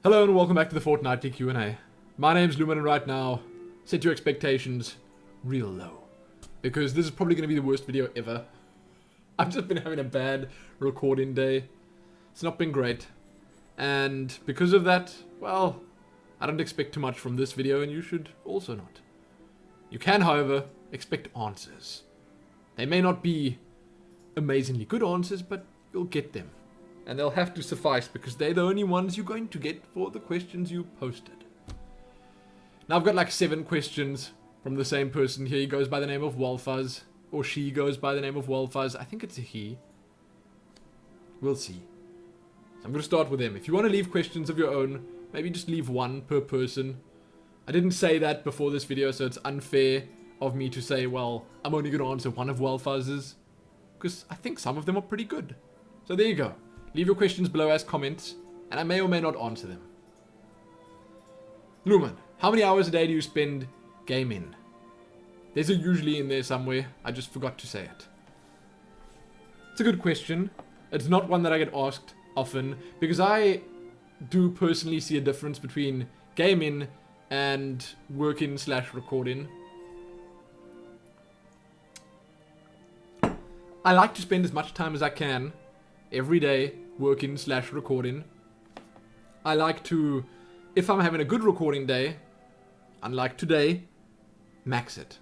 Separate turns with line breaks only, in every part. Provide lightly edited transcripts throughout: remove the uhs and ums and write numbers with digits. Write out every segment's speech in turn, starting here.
Hello and welcome back to the Fortnightly Q&A. My name's Lumin and right now, set your expectations real low. Because this is probably going to be the worst video ever. I've just been having a bad recording day. It's not been great. And because of that, well, I don't expect too much from this video and you should also not. You can, however, expect answers. They may not be amazingly good answers, but you'll get them. And they'll have to suffice because they're the only ones you're going to get for the questions you posted. Now I've got like 7 questions from the same person here. He goes by the name of Walfuzz. Or she goes by the name of Walfuzz. I think it's a he. We'll see. So I'm going to start with him. If you want to leave questions of your own, maybe just leave one per person. I didn't say that before this video, so it's unfair of me to say, well, I'm only going to answer one of Walfuzz's. Because I think some of them are pretty good. So there you go. Leave your questions below as comments, and I may or may not answer them. Lumin, how many hours a day do you spend gaming? There's a usually in there somewhere. I just forgot to say it. It's a good question. It's not one that I get asked often, because I do personally see a difference between gaming and working/recording. I like to spend as much time as I can every day working/recording. I like to, if I'm having a good recording day, unlike today, max it.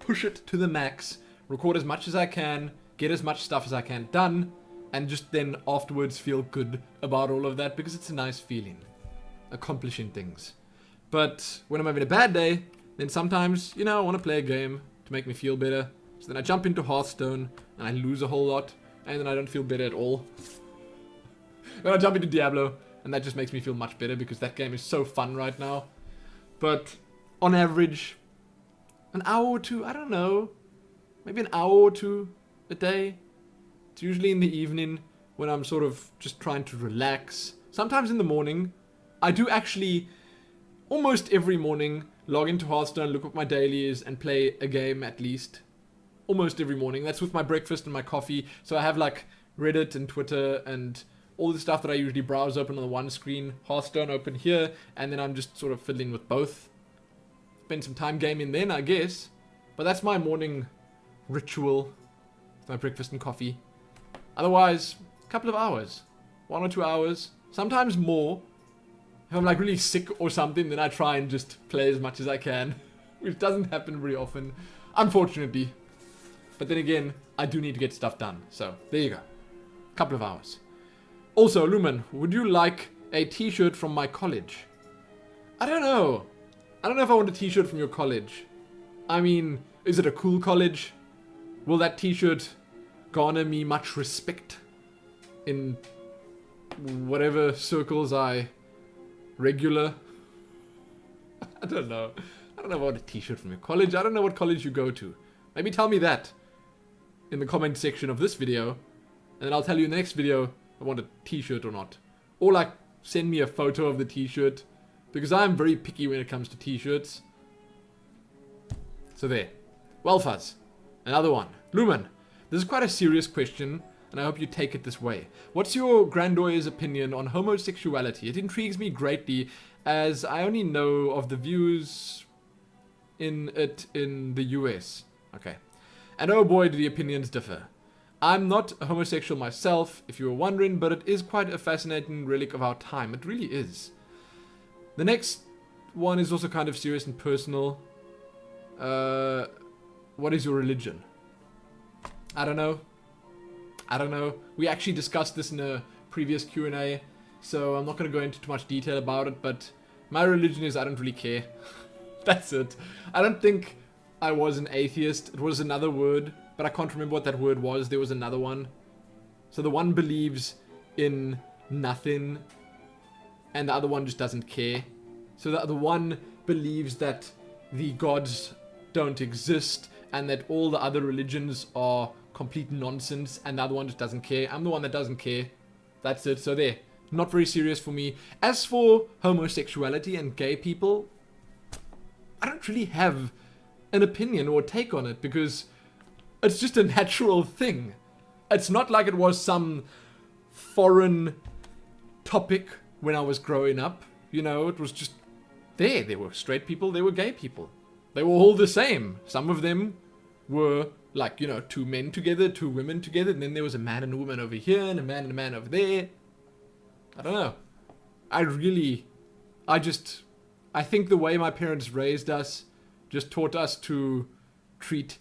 Push it to the max, record as much as I can, get as much stuff as I can done, and just then afterwards feel good about all of that because it's a nice feeling, accomplishing things. But when I'm having a bad day, then sometimes, you know, I want to play a game to make me feel better. So then I jump into Hearthstone and I lose a whole lot. And then I don't feel better at all. Then I jump into Diablo, and that just makes me feel much better because that game is so fun right now. But on average, an hour or two, I don't know, maybe an hour or two a day. It's usually in the evening when I'm sort of just trying to relax. Sometimes in the morning. I do actually, almost every morning, log into Hearthstone, look what my daily is, and play a game at least. Almost every morning. That's with my breakfast and my coffee. So I have like Reddit and Twitter and all the stuff that I usually browse open on the one screen. Hearthstone open here. And then I'm just sort of fiddling with both. Spend some time gaming then, I guess. But that's my morning ritual. With my breakfast and coffee. Otherwise, a couple of hours. 1 or 2 hours. Sometimes more. If I'm like really sick or something, then I try and just play as much as I can. Which doesn't happen very often. Unfortunately. But then again, I do need to get stuff done. So, there you go. Couple of hours. Also, Lumin, would you like a t-shirt from my college? I don't know. I don't know if I want a t-shirt from your college. I mean, is it a cool college? Will that t-shirt garner me much respect in whatever circles I regular? I don't know. I don't know about a t-shirt from your college. I don't know what college you go to. Maybe tell me that in the comment section of this video, and then I'll tell you in the next video if I want a t-shirt or not. Or like, send me a photo of the t-shirt, because I'm very picky when it comes to t-shirts. So there. Walfuzz. Another one. Lumin, this is quite a serious question, and I hope you take it this way. What's your grandiose opinion on homosexuality? It intrigues me greatly, as I only know of the views in it in the US. Okay. And oh boy, do the opinions differ. I'm not a homosexual myself, if you were wondering, but it is quite a fascinating relic of our time. It really is. The next one is also kind of serious and personal. What is your religion? I don't know. I don't know. We actually discussed this in a previous Q&A, so I'm not going to go into too much detail about it, but my religion is I don't really care. That's it. I don't think I was an atheist. It was another word, but I can't remember what that word was. There was another one. So the one believes in nothing, and the other one just doesn't care. So the one believes that the gods don't exist, and that all the other religions are complete nonsense, and the other one just doesn't care. I'm the one that doesn't care. That's it. So there. Not very serious for me. As for homosexuality and gay people, I don't really have an opinion or take on it because it's just a natural thing. It's not like it was some foreign topic when I was growing up. You know, it was just there. There were straight people, there were gay people. They were all the same. Some of them were like, you know, 2 men together, 2 women together, and then there was a man and a woman over here, and a man over there. I don't know. I think the way my parents raised us just taught us to treat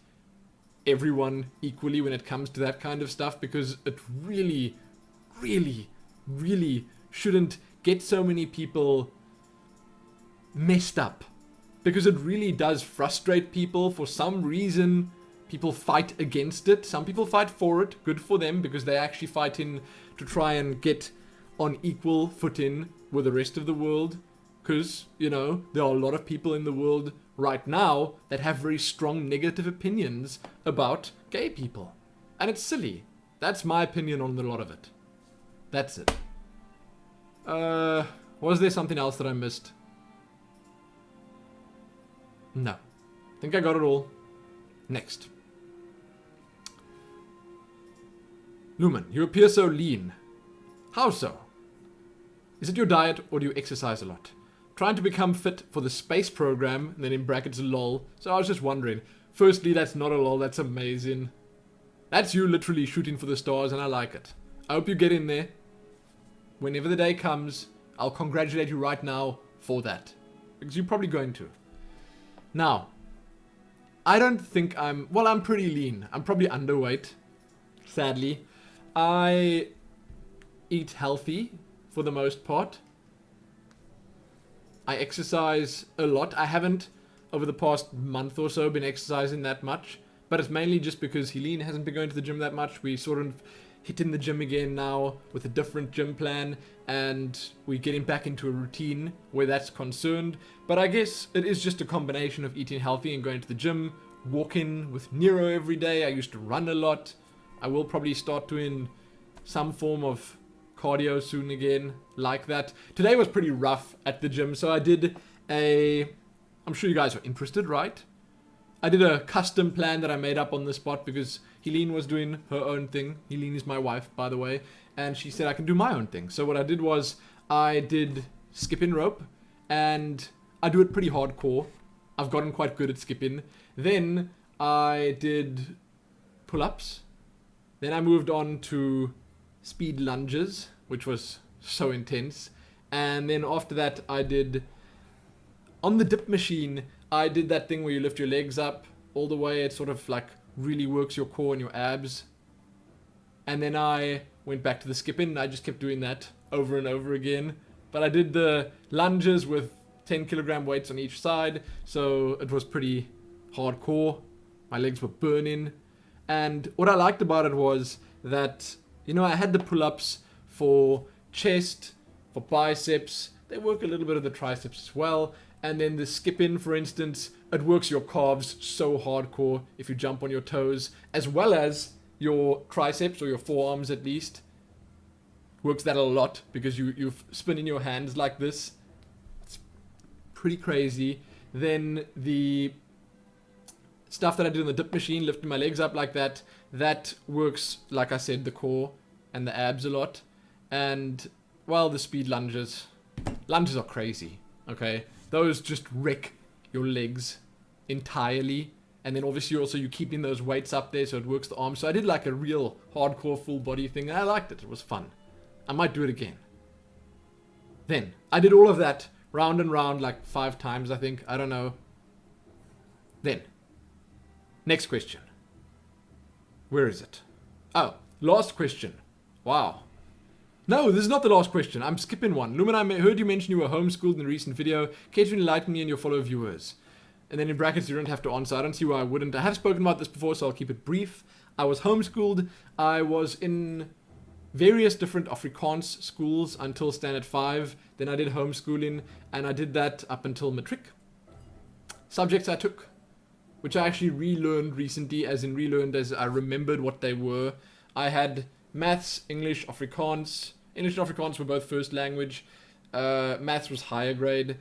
everyone equally when it comes to that kind of stuff, because it really, really, really shouldn't get so many people messed up. Because it really does frustrate people. For some reason, people fight against it. Some people fight for it. Good for them, because they're actually fighting to try and get on equal footing with the rest of the world. Because, you know, there are a lot of people in the world right now that have very strong negative opinions about gay people. And it's silly. That's my opinion on a lot of it. That's it. Was there something else that I missed? No. I think I got it all. Next. Lumin, you appear so lean. How so? Is it your diet, or do you exercise a lot? Trying to become fit for the space program, and then in brackets lol. So I was just wondering. Firstly, that's not a lol, that's amazing. That's you literally shooting for the stars, and I like it. I hope you get in there. Whenever the day comes, I'll congratulate you right now for that. Because you're probably going to. Now, I don't think I'm pretty lean. I'm probably underweight, sadly. I eat healthy for the most part. I exercise a lot. I haven't, over the past month or so, been exercising that much. But it's mainly just because Helene hasn't been going to the gym that much. We sort of hitting the gym again now with a different gym plan. And we're getting back into a routine where that's concerned. But I guess it is just a combination of eating healthy and going to the gym. Walking with Nero every day. I used to run a lot. I will probably start doing some form of cardio soon again, like that. Today was pretty rough at the gym, so I did I'm sure you guys are interested, right? I did a custom plan that I made up on the spot because Helene was doing her own thing. Helene is my wife, by the way, and she said I can do my own thing. So what I did was I did skipping rope, and I do it pretty hardcore. I've gotten quite good at skipping. Then I did pull-ups. Then I moved on to speed lunges, which was so intense. And then after that, I did, on the dip machine, I did that thing where you lift your legs up all the way. It sort of like really works your core and your abs. And then I went back to the skipping, and I just kept doing that over and over again. But I did the lunges with 10 kilogram weights on each side, so it was pretty hardcore. My legs were burning. And what I liked about it was that, you know, I had the pull-ups for chest, for biceps. They work a little bit of the triceps as well. And then the skipping, for instance, it works your calves so hardcore if you jump on your toes, as well as your triceps, or your forearms at least. Works that a lot because you're spinning your hands like this. It's pretty crazy. Then the stuff that I did on the dip machine, lifting my legs up like that, that works, like I said, the core and the abs a lot. And, well, the speed lunges are crazy, okay? Those just wreck your legs entirely. And then obviously also you're keeping those weights up there, so it works the arms. So I did like a real hardcore full body thing, and I liked it. It was fun. I might do it again. Then I did all of that round and round like 5 times, I think. I don't know. Then, next question. Where is it? Oh, last question. Wow. No, this is not the last question. I'm skipping one. Lumin, I heard you mention you were homeschooled in a recent video. Care to enlighten me and your fellow viewers? And then in brackets, you don't have to answer. I don't see why I wouldn't. I have spoken about this before, so I'll keep it brief. I was homeschooled. I was in various different Afrikaans schools until standard 5. Then I did homeschooling, and I did that up until matric. Subjects I took, which I actually relearned recently, as I remembered what they were. I had maths, English, Afrikaans. English and Afrikaans were both first language. Maths was higher grade.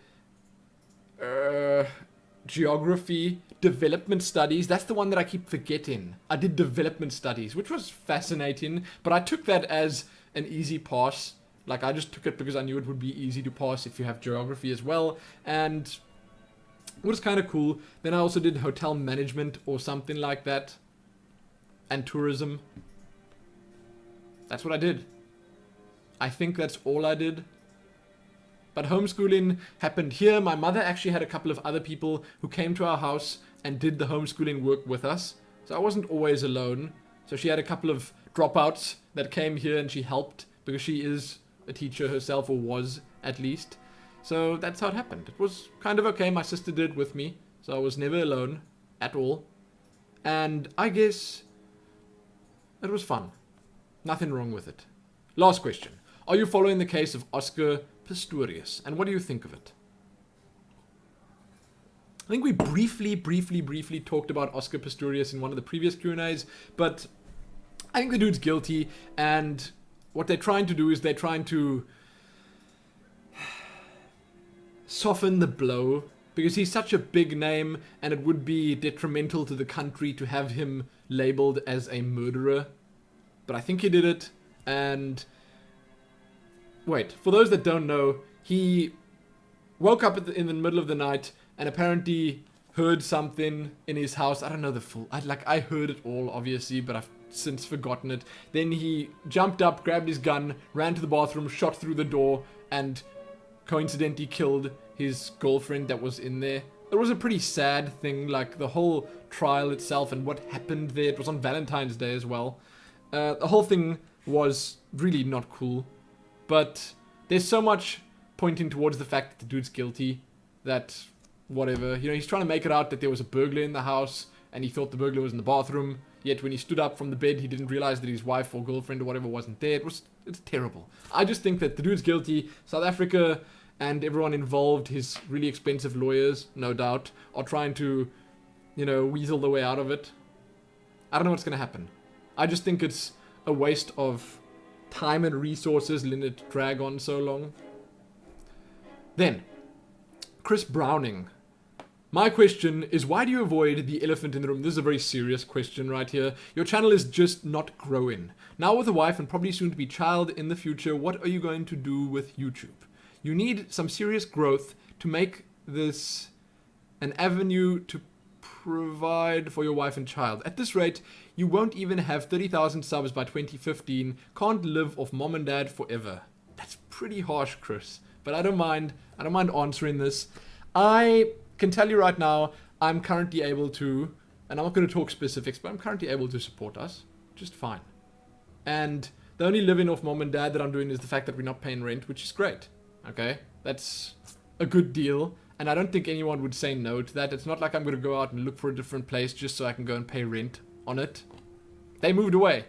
Geography, development studies. That's the one that I keep forgetting. I did development studies, which was fascinating, but I took that as an easy pass Like, I just took it because I knew it would be easy to pass if you have geography as well, and it was kind of cool. Then I also did hotel management or something like that, and tourism. That's what I did. I think that's all I did. But homeschooling happened here. My mother actually had a couple of other people who came to our house and did the homeschooling work with us. So I wasn't always alone. So she had a couple of dropouts that came here and she helped because she is a teacher herself, or was at least. So that's how it happened. It was kind of okay. My sister did it with me. So I was never alone at all. And I guess it was fun. Nothing wrong with it. Last question. Are you following the case of Orcar Pistorious? And what do you think of it? I think we briefly talked about Orcar Pistorious in one of the previous Q&As, but I think the dude's guilty, and what they're trying to do is they're trying to soften the blow, because he's such a big name, and it would be detrimental to the country to have him labeled as a murderer. But I think he did it, and wait, for those that don't know, he woke up in the middle of the night and apparently heard something in his house. I don't know the full... I heard it all, obviously, but I've since forgotten it. Then he jumped up, grabbed his gun, ran to the bathroom, shot through the door, and coincidentally killed his girlfriend that was in there. It was a pretty sad thing, like the whole trial itself and what happened there. It was on Valentine's Day as well. The whole thing was really not cool. But there's so much pointing towards the fact that the dude's guilty that whatever. You know, he's trying to make it out that there was a burglar in the house and he thought the burglar was in the bathroom. Yet when he stood up from the bed, he didn't realize that his wife or girlfriend or whatever wasn't there. It's terrible. I just think that the dude's guilty. South Africa and everyone involved, his really expensive lawyers, no doubt, are trying to, you know, weasel the way out of it. I don't know what's going to happen. I just think it's a waste of time and resources letting it drag on so long. Then, Chris Browning. My question is, why do you avoid the elephant in the room? This is a very serious question right here. Your channel is just not growing. Now with a wife and probably soon to be child in the future, what are you going to do with YouTube? You need some serious growth to make this an avenue to provide for your wife and child. At this rate, you won't even have 30,000 subs by 2015. Can't live off mom and dad forever. That's pretty harsh, Chris. But I don't mind answering this. I can tell you right now, I'm currently able to, and I'm not going to talk specifics, but I'm currently able to support us just fine. And the only living off mom and dad that I'm doing is the fact that we're not paying rent, which is great. Okay? That's a good deal. And I don't think anyone would say no to that. It's not like I'm going to go out and look for a different place just so I can go and pay rent on it. They moved away.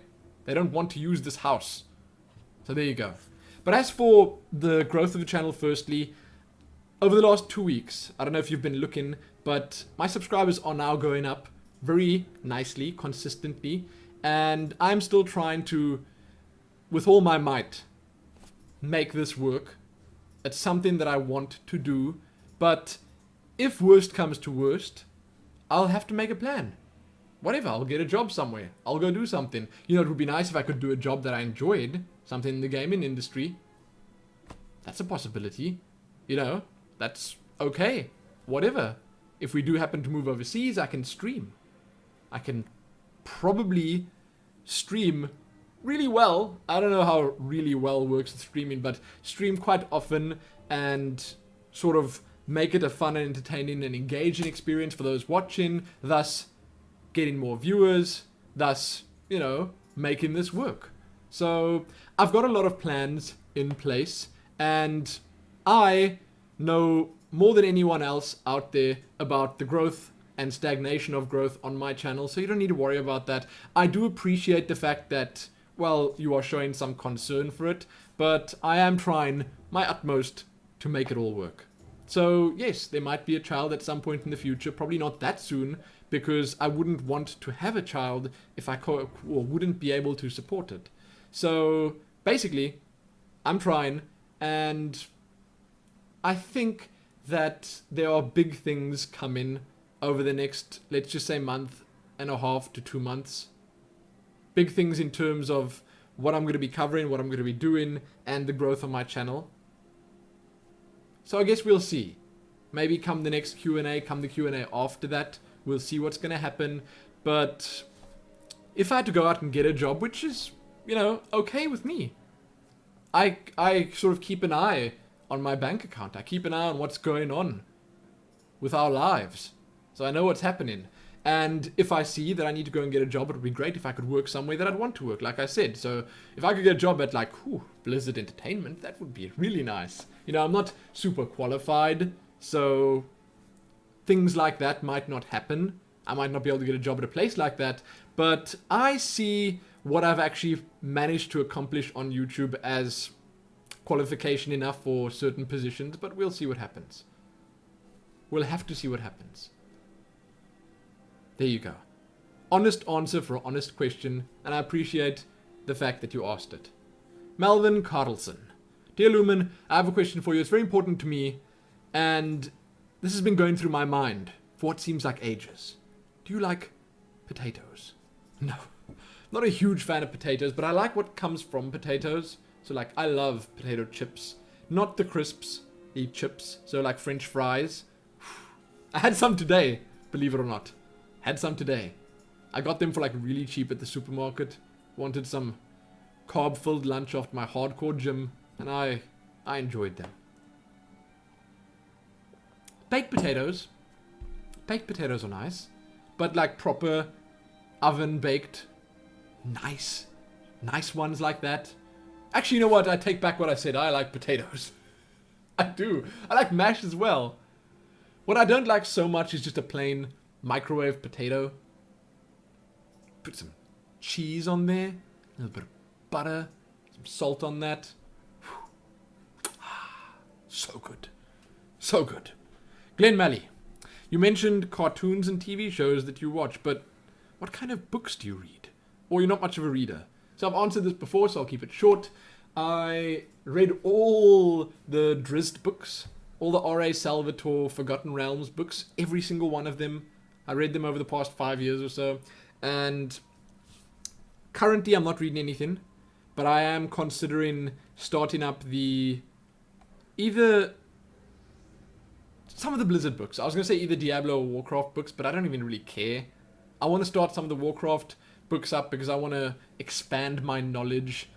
They don't want to use this house. So there you go. But as for the growth of the channel, firstly, over the last 2 weeks, I don't know if you've been looking, but my subscribers are now going up very nicely, consistently. And I'm still trying to, with all my might, make this work. It's something that I want to do. But if worst comes to worst, I'll have to make a plan. Whatever, I'll get a job somewhere. I'll go do something. You know, it would be nice if I could do a job that I enjoyed. Something in the gaming industry. That's a possibility. You know, that's okay. Whatever. If we do happen to move overseas, I can stream. I can probably stream really well. I don't know how really well works with streaming, but stream quite often and sort of make it a fun and entertaining and engaging experience for those watching, thus getting more viewers, thus, you know, making this work. So I've got a lot of plans in place, and I know more than anyone else out there about the growth and stagnation of growth on my channel, so you don't need to worry about that. I do appreciate the fact that, well, you are showing some concern for it, but I am trying my utmost to make it all work. So yes, there might be a child at some point in the future, probably not that soon, because I wouldn't want to have a child if I wouldn't be able to support it. So basically, I'm trying, and I think that there are big things coming over the next, let's just say, month and a half to 2 months. Big things in terms of what I'm going to be covering, what I'm going to be doing, and the growth of my channel. So I guess we'll see. Maybe come the next Q&A, come the Q&A after that, we'll see what's going to happen. But if I had to go out and get a job, which is, you know, okay with me, I sort of keep an eye on my bank account. I keep an eye on what's going on with our lives. So I know what's happening. And if I see that I need to go and get a job, it would be great if I could work somewhere that I'd want to work, like I said. So if I could get a job at, like, Blizzard Entertainment, that would be really nice. You know, I'm not super qualified, so things like that might not happen. I might not be able to get a job at a place like that. But I see what I've actually managed to accomplish on YouTube as qualification enough for certain positions, but we'll see what happens. We'll have to see what happens. There you go. Honest answer for an honest question, and I appreciate the fact that you asked it. Melvin Carlson. Dear Lumin, I have a question for you. It's very important to me, and this has been going through my mind for what seems like ages. Do you like potatoes? No. Not a huge fan of potatoes, but I like what comes from potatoes. So, like, I love potato chips. Not the crisps, the chips. So, like French fries. I had some today, believe it or not. Had some today. I got them for, like, really cheap at the supermarket. Wanted some carb-filled lunch after my hardcore gym, and I enjoyed them. Baked potatoes. Baked potatoes are nice. But, like, proper oven-baked, nice ones like that. Actually, you know what? I take back what I said. I like potatoes. I do. I like mash as well. What I don't like so much is just a plain microwave potato. Put some cheese on there. A little bit of butter. Some salt on that. So good. So good. Glenn Malley. You mentioned cartoons and TV shows that you watch, but what kind of books do you read? Or you're not much of a reader? So I've answered this before, so I'll keep it short. I read all the Drizzt books, all the R.A. Salvatore Forgotten Realms books, every single one of them. I read them over the past 5 years or so. And currently I'm not reading anything, but I am considering starting up either some of the Blizzard books. I was going to say either Diablo or Warcraft books, but I don't even really care. I want to start some of the Warcraft books up because I want to expand my knowledge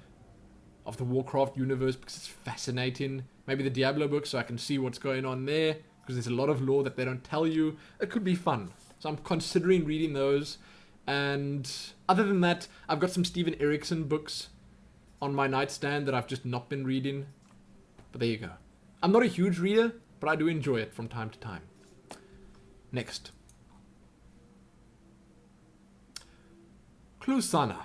of the Warcraft universe because it's fascinating. Maybe the Diablo books so I can see what's going on there because there's a lot of lore that they don't tell you. It could be fun. So I'm considering reading those. And other than that, I've got some Steven Erikson books on my nightstand that I've just not been reading. But there you go. I'm not a huge reader, but I do enjoy it from time to time. Next. Klusana.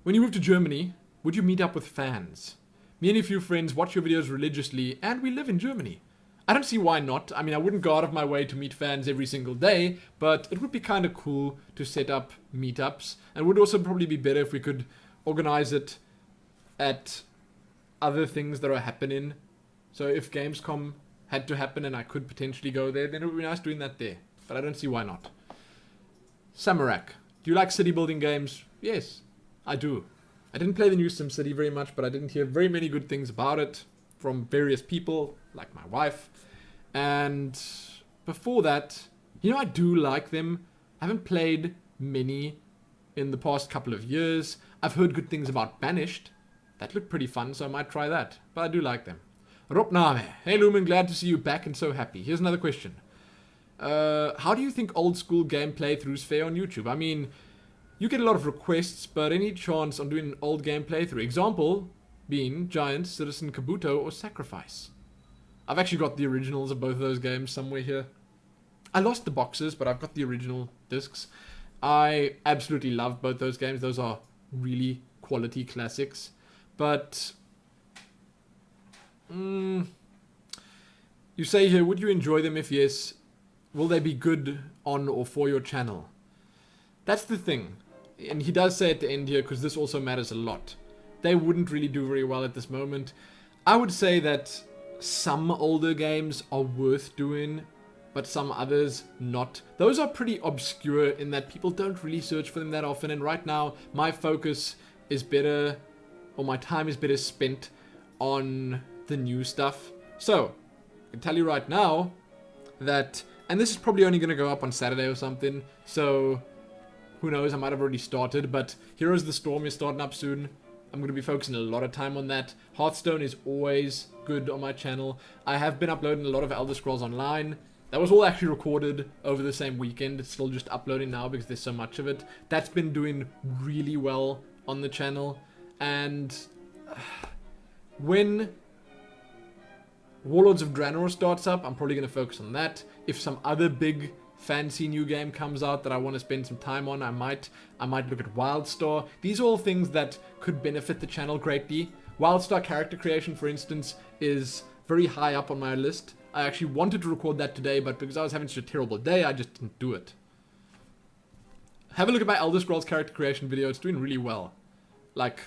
When you move to Germany, would you meet up with fans? Me and a few friends watch your videos religiously, and we live in Germany. I don't see why not. I mean, I wouldn't go out of my way to meet fans every single day, but it would be kind of cool to set up meetups, and would also probably be better if we could organize it at other things that are happening. So if Gamescom had to happen and I could potentially go there, then it would be nice doing that there. But I don't see why not. Samarak. Do you like city building games? Yes, I do. I didn't play the new SimCity very much, but I didn't hear very many good things about it from various people, like my wife. And before that, you know, I do like them. I haven't played many in the past couple of years. I've heard good things about Banished. That looked pretty fun, so I might try that. But I do like them. Ropname. Hey Lumin, glad to see you back and so happy. Here's another question. How do you think old school game playthroughs fare on YouTube? I mean, you get a lot of requests, but any chance on doing an old game playthrough? Example being Giant, Citizen Kabuto, or Sacrifice. I've actually got the originals of both of those games somewhere here. I lost the boxes, but I've got the original discs. I absolutely love both those games. Those are really quality classics. But you say here, would you enjoy them? If yes, will they be good on or for your channel? That's the thing. And he does say at the end here, because this also matters a lot. They wouldn't really do very well at this moment. I would say that some older games are worth doing, but some others not. Those are pretty obscure in that people don't really search for them that often. And right now, my focus is better, or my time is better spent on the new stuff. So, I can tell you right now that, and this is probably only going to go up on Saturday or something, so who knows, I might have already started, but Heroes of the Storm is starting up soon. I'm going to be focusing a lot of time on that. Hearthstone is always good on my channel. I have been uploading a lot of Elder Scrolls Online. That was all actually recorded over the same weekend. It's still just uploading now because there's so much of it. That's been doing really well on the channel. And when Warlords of Draenor starts up, I'm probably going to focus on that. If some other big fancy new game comes out that I want to spend some time on, I might look at Wildstar. These are all things that could benefit the channel greatly. Wildstar character creation, for instance, is very high up on my list. I actually wanted to record that today, but because I was having such a terrible day, I just didn't do it. Have a look at my Elder Scrolls character creation video. It's doing really well. Like,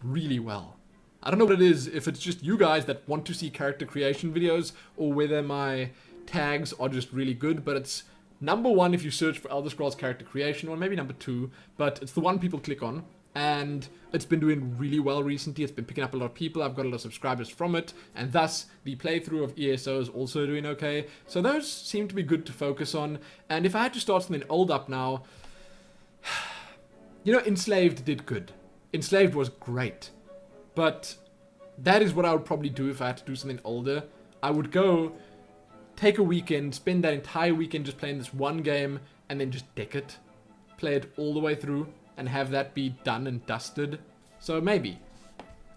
really well. I don't know what it is, if it's just you guys that want to see character creation videos, or whether my tags are just really good, but it's number one if you search for Elder Scrolls character creation, or maybe number two, but it's the one people click on. And it's been doing really well recently. It's been picking up a lot of people. I've got a lot of subscribers from it. And thus, the playthrough of ESO is also doing okay. So those seem to be good to focus on. And if I had to start something old up now... You know, Enslaved did good. Enslaved was great. But that is what I would probably do if I had to do something older. I would go, take a weekend, spend that entire weekend just playing this one game, and then just deck it. Play it all the way through. And have that be done and dusted. So maybe.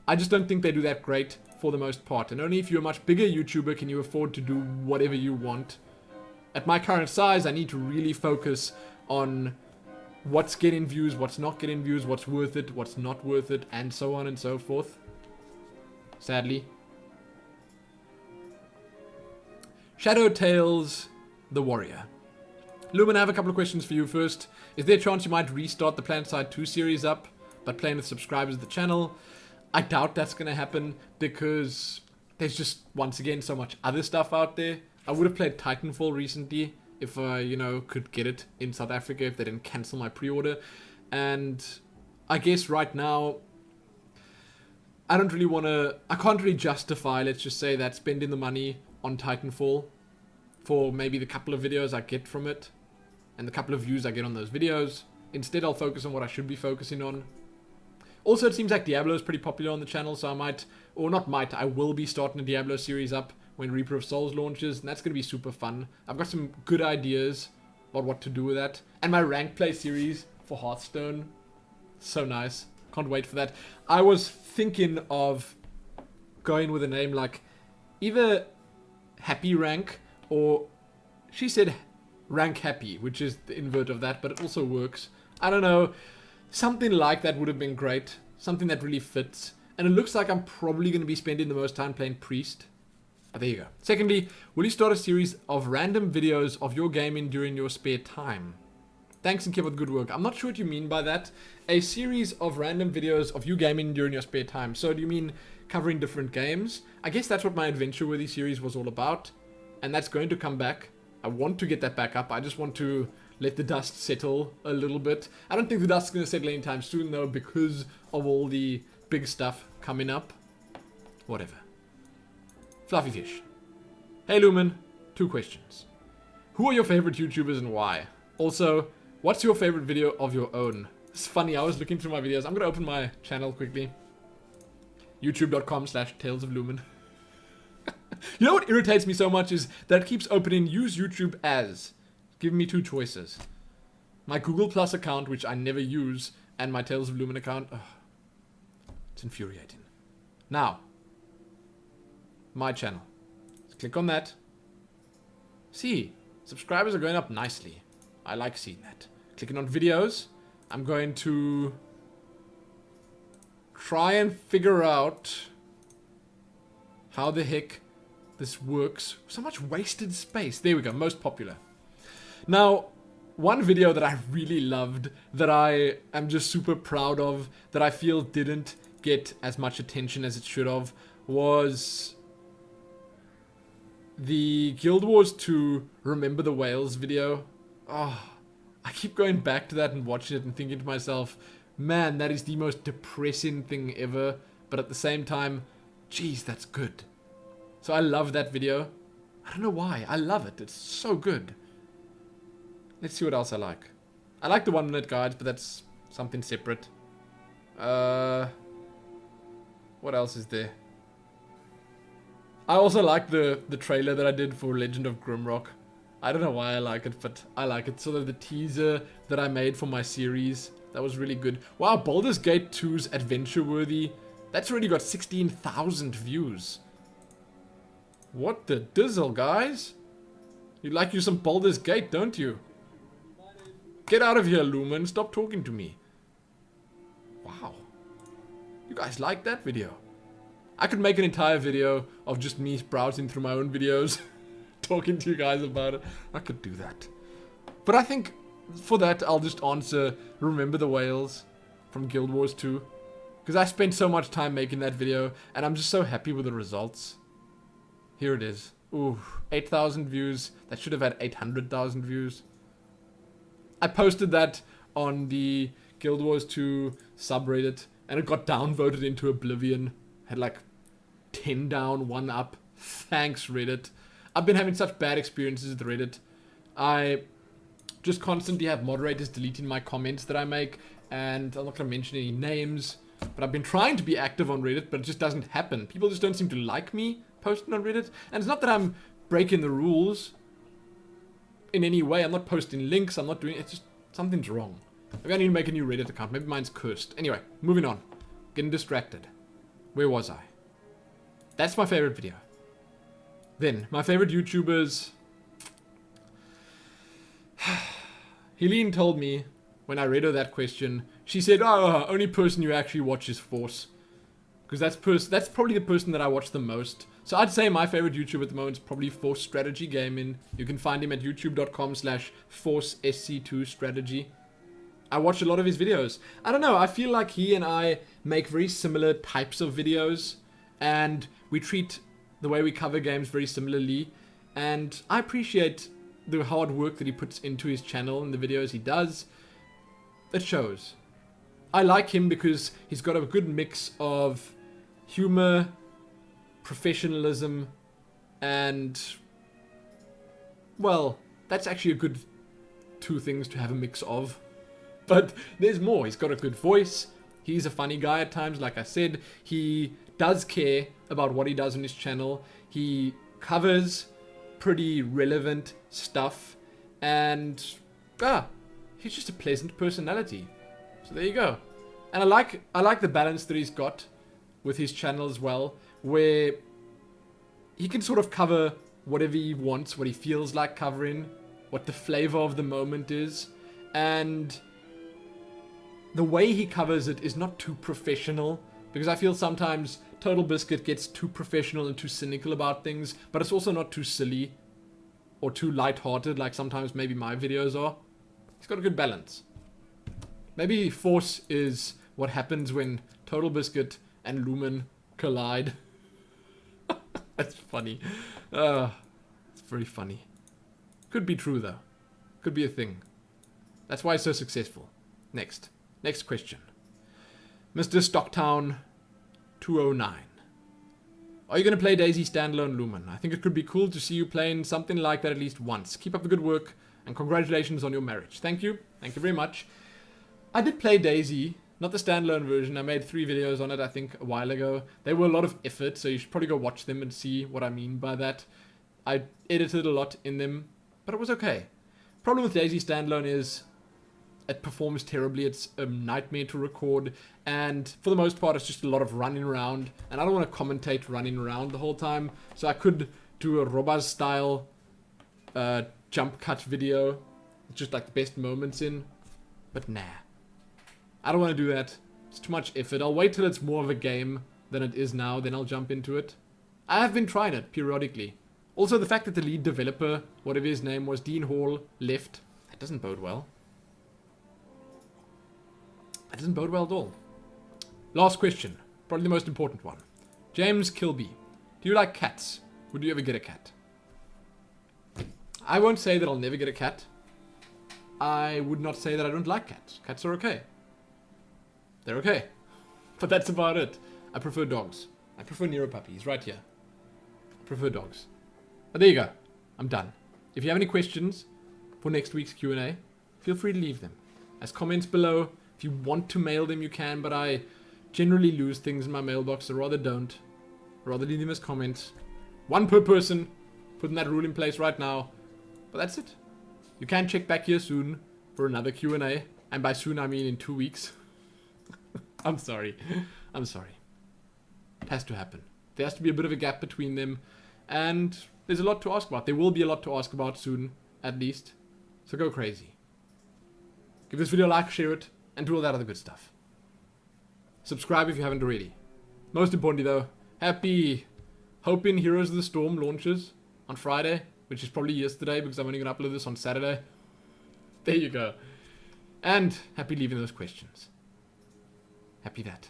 I just don't think they do that great for the most part. And only if you're a much bigger YouTuber can you afford to do whatever you want. At my current size, I need to really focus on what's getting views, what's not getting views, what's worth it, what's not worth it, and so on and so forth. Sadly. Shadow Tales, the Warrior. Lumin, I have a couple of questions for you first. Is there a chance you might restart the Planetside 2 series up, but playing with subscribers of the channel? I doubt that's going to happen, because there's just, once again, so much other stuff out there. I would have played Titanfall recently, if I, you know, could get it in South Africa, if they didn't cancel my pre-order. And I guess right now, I don't really want to, I can't really justify, let's just say, that spending the money on Titanfall for maybe the couple of videos I get from it. And the couple of views I get on those videos. Instead, I'll focus on what I should be focusing on. Also, it seems like Diablo is pretty popular on the channel, so I might, or not might, I will be starting a Diablo series up when Reaper of Souls launches, and that's going to be super fun. I've got some good ideas about what to do with that. And my rank play series for Hearthstone, so nice. Can't wait for that. I was thinking of going with a name like either Happy Rank, or she said Rank Happy, which is the invert of that, but it also works. I don't know. Something like that would have been great. Something that really fits. And it looks like I'm probably going to be spending the most time playing Priest. But there you go. Secondly, will you start a series of random videos of your gaming during your spare time? Thanks and keep up the good work. I'm not sure what you mean by that. A series of random videos of you gaming during your spare time. So do you mean covering different games? I guess that's what my Adventure Worthy series was all about. And that's going to come back. I want to get that back up. I just want to let the dust settle a little bit. I don't think the dust's going to settle anytime soon, though, because of all the big stuff coming up. Whatever. Fluffy Fish. Hey, Lumin. 2 questions. Who are your favorite YouTubers and why? Also, what's your favorite video of your own? It's funny, I was looking through my videos. I'm going to open my channel quickly. youtube.com/talesoflumin. You know what irritates me so much is that it keeps opening use YouTube as. Giving me 2 choices. My Google Plus account, which I never use, and my Tales of Lumin account. Ugh. It's infuriating. Now. My channel. Let's click on that. See. Subscribers are going up nicely. I like seeing that. Clicking on videos. I'm going to try and figure out how the heck this works. So much wasted space. There we go. Most popular. Now, one video that I really loved, that I am just super proud of, that I feel didn't get as much attention as it should have, was the Guild Wars 2 Remember the Whales video. Oh, I keep going back to that and watching it and thinking to myself, man, that is the most depressing thing ever. But at the same time, geez, that's good. So I love that video. I don't know why. I love it. It's so good. Let's see what else I like. I like the 1-minute guides, but that's something separate. What else is there? I also like the trailer that I did for Legend of Grimrock. I don't know why I like it, but I like it. Sort of the teaser that I made for my series. That was really good. Wow, Baldur's Gate 2's Adventure Worthy. That's already got 16,000 views. What the dizzle, guys? You like you some Baldur's Gate, don't you? Get out of here, Lumin. Stop talking to me. Wow. You guys like that video? I could make an entire video of just me browsing through my own videos, talking to you guys about it. I could do that. But I think for that, I'll just answer Remember the Whales from Guild Wars 2. Because I spent so much time making that video, and I'm just so happy with the results. Here it is. Ooh, 8,000 views. That should have had 800,000 views. I posted that on the Guild Wars 2 subreddit, and it got downvoted into oblivion. Had like 10 down, 1 up. Thanks, Reddit. I've been having such bad experiences with Reddit. I just constantly have moderators deleting my comments that I make, and I'm not going to mention any names, but I've been trying to be active on Reddit, but it just doesn't happen. People just don't seem to like me posting on Reddit, and it's not that I'm breaking the rules in any way. I'm not posting links, I'm not doing it's just something's wrong. Maybe I need to make a new Reddit account. Maybe mine's cursed. Anyway, moving on. Getting distracted. Where was I? That's my favorite video. Then, my favorite YouTubers. Helene told me, when I read her that question, she said, oh, only person you actually watch is Force. Because that's probably the person that I watch the most. So I'd say my favorite YouTuber at the moment is probably Force Strategy Gaming. You can find him at youtube.com/ForceSC2Strategy. I watch a lot of his videos. I don't know, I feel like he and I make very similar types of videos. And we treat the way we cover games very similarly. And I appreciate the hard work that he puts into his channel and the videos he does. It shows. I like him because he's got a good mix of humor, professionalism, and, well, that's actually a good 2 things to have a mix of. But there's more. He's got a good voice. He's a funny guy at times, like I said. He does care about what he does on his channel. He covers pretty relevant stuff. And, he's just a pleasant personality. So there you go. And I like the balance that he's got with his channel as well, where he can sort of cover whatever he wants, what he feels like covering, what the flavor of the moment is, and the way he covers it is not too professional, because I feel sometimes Total Biscuit gets too professional and too cynical about things, but it's also not too silly or too light-hearted like sometimes maybe my videos are. He's got a good balance. Maybe Force is what happens when Total Biscuit and Lumin collide. That's funny. It's very funny. Could be true though. Could be a thing. That's why he's so successful. Next question. Mr. Stocktown 209. Are you going to play DayZ Standalone, Lumin? I think it could be cool to see you playing something like that at least once. Keep up the good work, and congratulations on your marriage. Thank you. Thank you very much. I did play DayZ, not the standalone version. I made 3 videos on it, I think, a while ago. They were a lot of effort, so you should probably go watch them and see what I mean by that. I edited a lot in them, but it was okay. Problem with DayZ Standalone is it performs terribly. It's a nightmare to record, and for the most part, it's just a lot of running around, and I don't want to commentate running around the whole time, so I could do a Robaz-style jump cut video, just like the best moments in, but nah. I don't want to do that. It's too much effort. I'll wait till it's more of a game than it is now, then I'll jump into it. I have been trying it periodically. Also, the fact that the lead developer, whatever his name was, Dean Hall, left, that doesn't bode well. That doesn't bode well at all. Last question. Probably the most important one. James Kilby. Do you like cats? Would you ever get a cat? I won't say that I'll never get a cat. I would not say that I don't like cats. Cats are okay. they're okay. But that's about it. I prefer dogs. I prefer Nero Puppy. He's right here. I prefer dogs. But there you go. I'm done. If you have any questions for next week's Q&A, feel free to leave them as comments below. If you want to mail them, you can, but I generally lose things in my mailbox, so rather don't. Rather leave them as comments. One per person. Putting that rule in place right now. But that's it. You can check back here soon for another Q&A. And by soon, I mean in 2 weeks. I'm sorry. I'm sorry. It has to happen. There has to be a bit of a gap between them. And there's a lot to ask about. There will be a lot to ask about soon, at least. So go crazy. Give this video a like, share it, and do all that other good stuff. Subscribe if you haven't already. Most importantly though, happy Hoping Heroes of the Storm launches on Friday, which is probably yesterday because I'm only going to upload this on Saturday. There you go. And happy leaving those questions. Happy that.